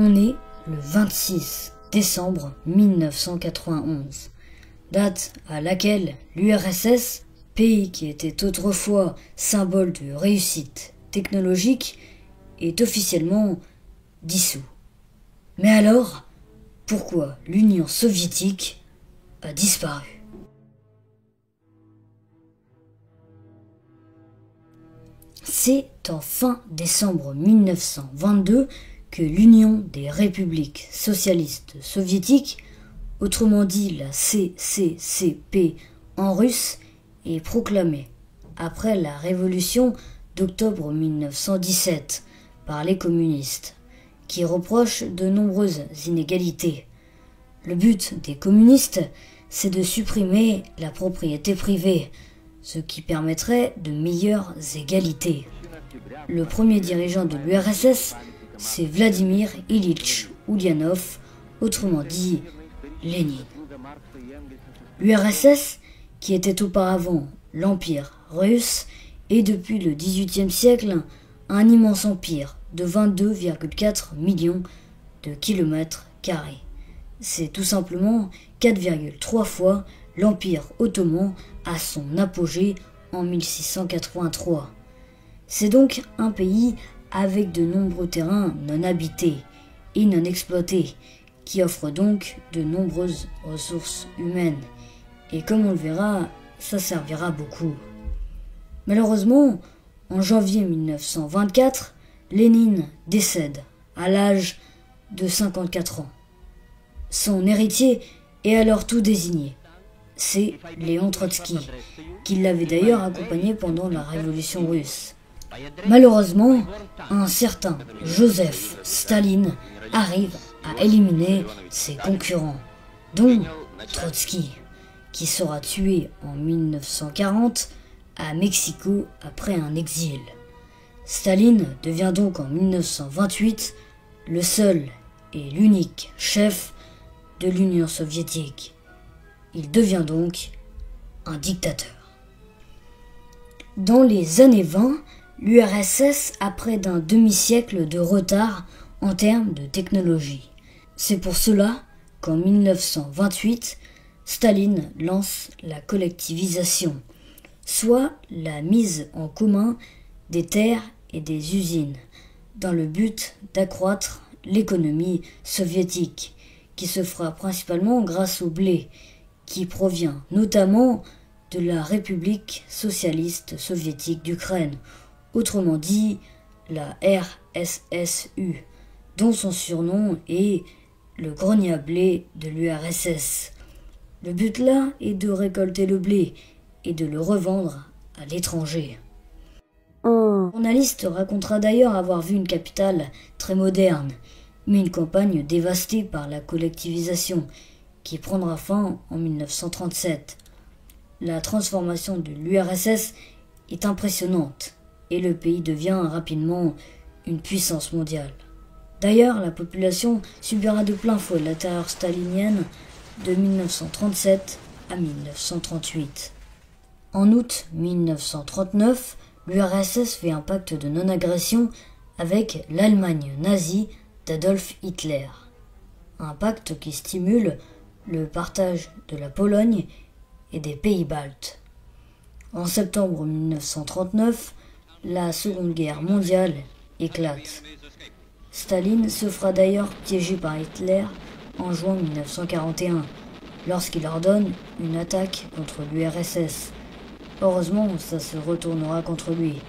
On est le 26 décembre 1991, date à laquelle l'URSS, pays qui était autrefois symbole de réussite technologique, est officiellement dissous. Mais alors, pourquoi l'Union soviétique a disparu? C'est en fin décembre 1922 que l'Union des républiques socialistes soviétiques, autrement dit la CCCP en russe, est proclamée, après la révolution d'octobre 1917 par les communistes, qui reprochent de nombreuses inégalités. Le but des communistes, c'est de supprimer la propriété privée, ce qui permettrait de meilleures égalités. Le premier dirigeant de l'URSS, c'est Vladimir Ilitch Ulyanov, autrement dit Lénine. L'URSS, qui était auparavant l'Empire russe, est depuis le XVIIIe siècle un immense empire de 22,4 millions de kilomètres carrés. C'est tout simplement 4,3 fois l'Empire ottoman à son apogée en 1683. C'est donc un pays avec de nombreux terrains non habités et non exploités, qui offre donc de nombreuses ressources humaines. Et comme on le verra, ça servira beaucoup. Malheureusement, en janvier 1924, Lénine décède à l'âge de 54 ans. Son héritier est alors tout désigné. C'est Léon Trotsky, qui l'avait d'ailleurs accompagné pendant la Révolution russe. Malheureusement, un certain Joseph Staline arrive à éliminer ses concurrents, dont Trotsky, qui sera tué en 1940 à Mexico après un exil. Staline devient donc en 1928 le seul et l'unique chef de l'Union soviétique. Il devient donc un dictateur. Dans les années 20, l'URSS a près d'un demi-siècle de retard en termes de technologie. C'est pour cela qu'en 1928, Staline lance la collectivisation, soit la mise en commun des terres et des usines, dans le but d'accroître l'économie soviétique, qui se fera principalement grâce au blé, qui provient notamment de la République socialiste soviétique d'Ukraine, autrement dit la RSSU, dont son surnom est le grenier à blé de l'URSS. Le but là est de récolter le blé et de le revendre à l'étranger. Un journaliste racontera d'ailleurs avoir vu une capitale très moderne, mais une campagne dévastée par la collectivisation, qui prendra fin en 1937. La transformation de l'URSS est impressionnante et le pays devient rapidement une puissance mondiale. D'ailleurs, la population subira de plein fouet la terreur stalinienne de 1937 à 1938. En août 1939, l'URSS fait un pacte de non-agression avec l'Allemagne nazie d'Adolf Hitler. Un pacte qui stimule le partage de la Pologne et des pays baltes. En septembre 1939, la Seconde Guerre mondiale éclate. Staline se fera d'ailleurs piéger par Hitler en juin 1941, lorsqu'il ordonne une attaque contre l'URSS. Heureusement, ça se retournera contre lui.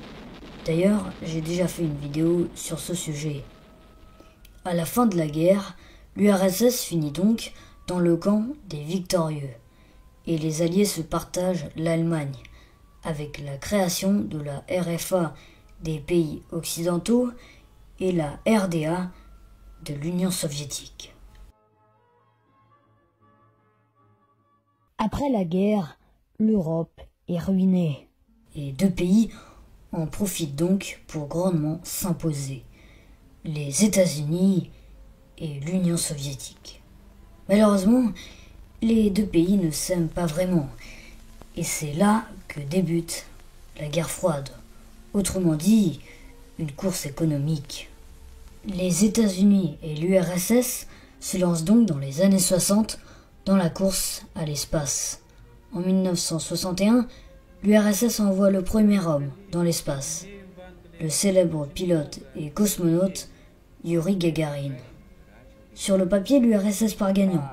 D'ailleurs, j'ai déjà fait une vidéo sur ce sujet. À la fin de la guerre, l'URSS finit donc dans le camp des victorieux, et les Alliés se partagent l'Allemagne, avec la création de la RFA des pays occidentaux et la RDA de l'Union soviétique. Après la guerre, l'Europe est ruinée, et deux pays en profitent donc pour grandement s'imposer, les États-Unis et l'Union soviétique. Malheureusement, les deux pays ne s'aiment pas vraiment, et c'est là que débute la guerre froide, autrement dit, une course économique. Les États-Unis et l'URSS se lancent donc dans les années 60 dans la course à l'espace. En 1961, l'URSS envoie le premier homme dans l'espace, le célèbre pilote et cosmonaute Yuri Gagarin. Sur le papier, l'URSS part gagnant,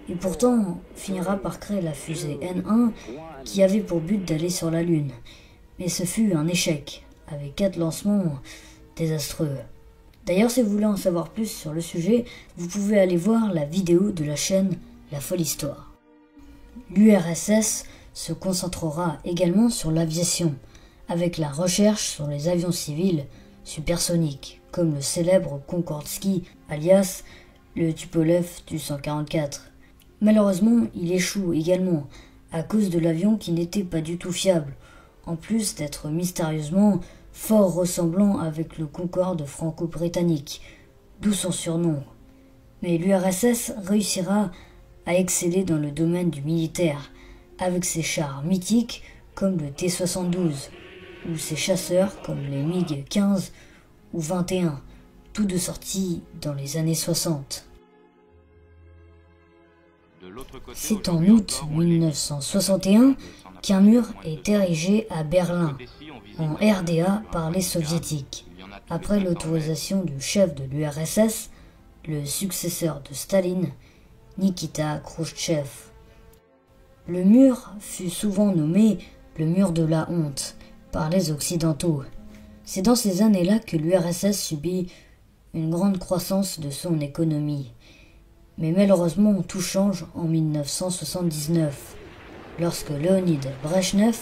et pourtant finira par créer la fusée N1 qui avait pour but d'aller sur la Lune. Mais ce fut un échec, avec 4 lancements désastreux. D'ailleurs, si vous voulez en savoir plus sur le sujet, vous pouvez aller voir la vidéo de la chaîne La Folle Histoire. L'URSS se concentrera également sur l'aviation, avec la recherche sur les avions civils supersoniques, comme le célèbre Konkordsky, alias le Tupolev Tu-144. Malheureusement, il échoue également, à cause de l'avion qui n'était pas du tout fiable, en plus d'être mystérieusement fort ressemblant avec le Concorde franco-britannique, d'où son surnom. Mais l'URSS réussira à exceller dans le domaine du militaire, avec ses chars mythiques comme le T-72, ou ses chasseurs comme les MiG-15 ou 21, tous deux sortis dans les années 60. C'est en août 1961 qu'un mur est érigé à Berlin, en RDA par les soviétiques, après l'autorisation du chef de l'URSS, le successeur de Staline, Nikita Khrouchtchev. Le mur fut souvent nommé le mur de la honte par les Occidentaux. C'est dans ces années-là que l'URSS subit une grande croissance de son économie. Mais malheureusement, tout change en 1979, lorsque Leonid Brejnev,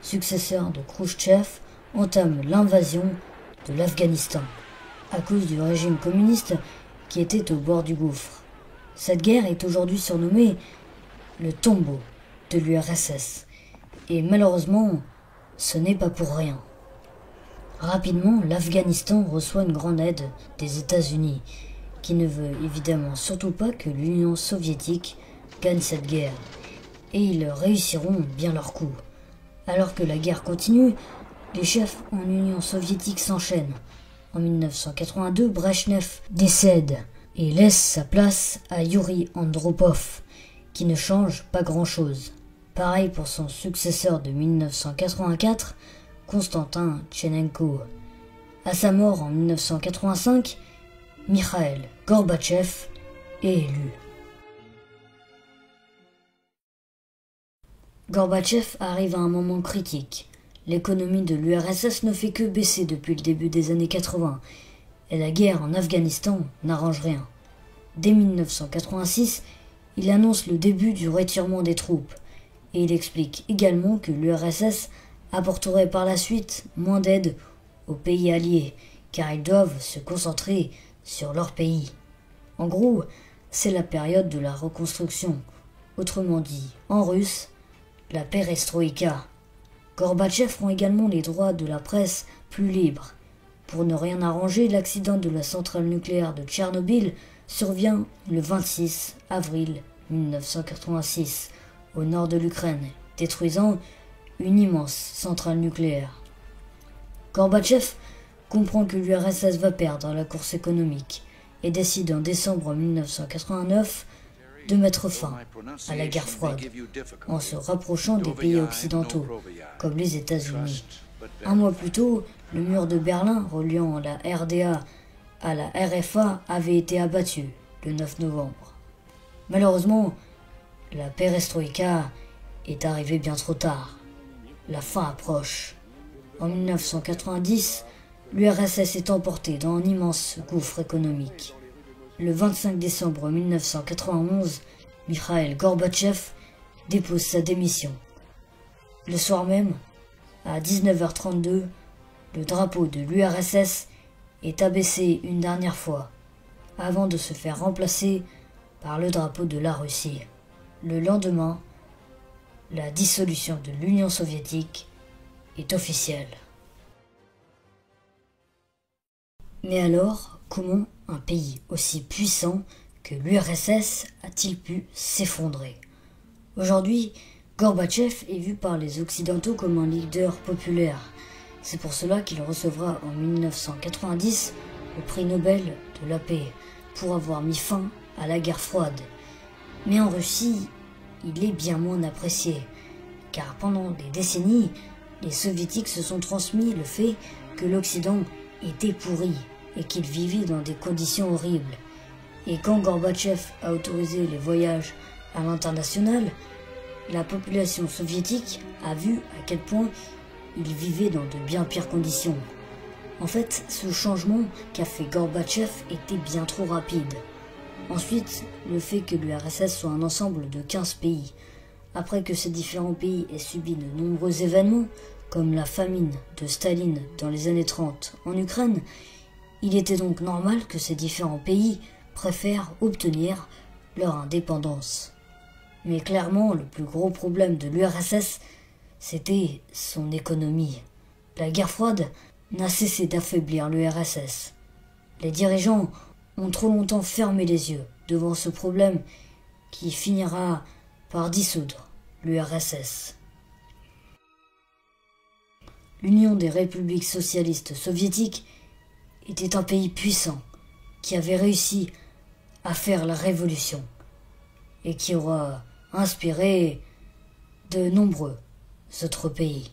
successeur de Khrouchtchev, entame l'invasion de l'Afghanistan, à cause du régime communiste qui était au bord du gouffre. Cette guerre est aujourd'hui surnommée le tombeau de l'URSS, et malheureusement, ce n'est pas pour rien. Rapidement, l'Afghanistan reçoit une grande aide des États-Unis, qui ne veut évidemment surtout pas que l'Union soviétique gagne cette guerre, et ils réussiront bien leur coup. Alors que la guerre continue, les chefs en Union soviétique s'enchaînent. En 1982, Brejnev décède et laisse sa place à Yuri Andropov, qui ne change pas grand-chose. Pareil pour son successeur de 1984, Konstantin Tchernenko. À sa mort en 1985, Mikhaïl Gorbatchev est élu. Gorbatchev arrive à un moment critique. L'économie de l'URSS ne fait que baisser depuis le début des années 80, et la guerre en Afghanistan n'arrange rien. Dès 1986, il annonce le début du retirement des troupes, et il explique également que l'URSS apporterait par la suite moins d'aide aux pays alliés, car ils doivent se concentrer sur leur pays. En gros, c'est la période de la reconstruction, autrement dit, en russe, la perestroïka. Gorbatchev rend également les droits de la presse plus libres. Pour ne rien arranger, l'accident de la centrale nucléaire de Tchernobyl survient le 26 avril 1986, au nord de l'Ukraine, détruisant une immense centrale nucléaire. Gorbatchev comprend que l'URSS va perdre la course économique et décide en décembre 1989 de mettre fin à la guerre froide en se rapprochant des pays occidentaux, comme les États-Unis. Un mois plus tôt, le mur de Berlin reliant la RDA à la RFA avait été abattu le 9 novembre. Malheureusement, la perestroïka est arrivée bien trop tard. La fin approche. En 1990, l'URSS est emportée dans un immense gouffre économique. Le 25 décembre 1991, Mikhaïl Gorbatchev dépose sa démission. Le soir même, à 19h32, le drapeau de l'URSS est abaissé une dernière fois, avant de se faire remplacer par le drapeau de la Russie. Le lendemain, la dissolution de l'Union soviétique est officielle. Mais alors, comment un pays aussi puissant que l'URSS a-t-il pu s'effondrer? Aujourd'hui, Gorbatchev est vu par les Occidentaux comme un leader populaire. C'est pour cela qu'il recevra en 1990 le prix Nobel de la paix pour avoir mis fin à la guerre froide. Mais en Russie, il est bien moins apprécié, car pendant des décennies, les soviétiques se sont transmis le fait que l'Occident était pourri et qu'il vivait dans des conditions horribles. Et quand Gorbatchev a autorisé les voyages à l'international, la population soviétique a vu à quel point ils vivaient dans de bien pires conditions. En fait, ce changement qu'a fait Gorbatchev était bien trop rapide. Ensuite, le fait que l'URSS soit un ensemble de 15 pays, après que ces différents pays aient subi de nombreux événements, comme la famine de Staline dans les années 30 en Ukraine, il était donc normal que ces différents pays préfèrent obtenir leur indépendance. Mais clairement, le plus gros problème de l'URSS, c'était son économie. La guerre froide n'a cessé d'affaiblir l'URSS. Les dirigeants ont trop longtemps fermé les yeux devant ce problème qui finira par dissoudre l'URSS. L'Union des républiques socialistes soviétiques était un pays puissant qui avait réussi à faire la révolution et qui aura inspiré de nombreux autres pays.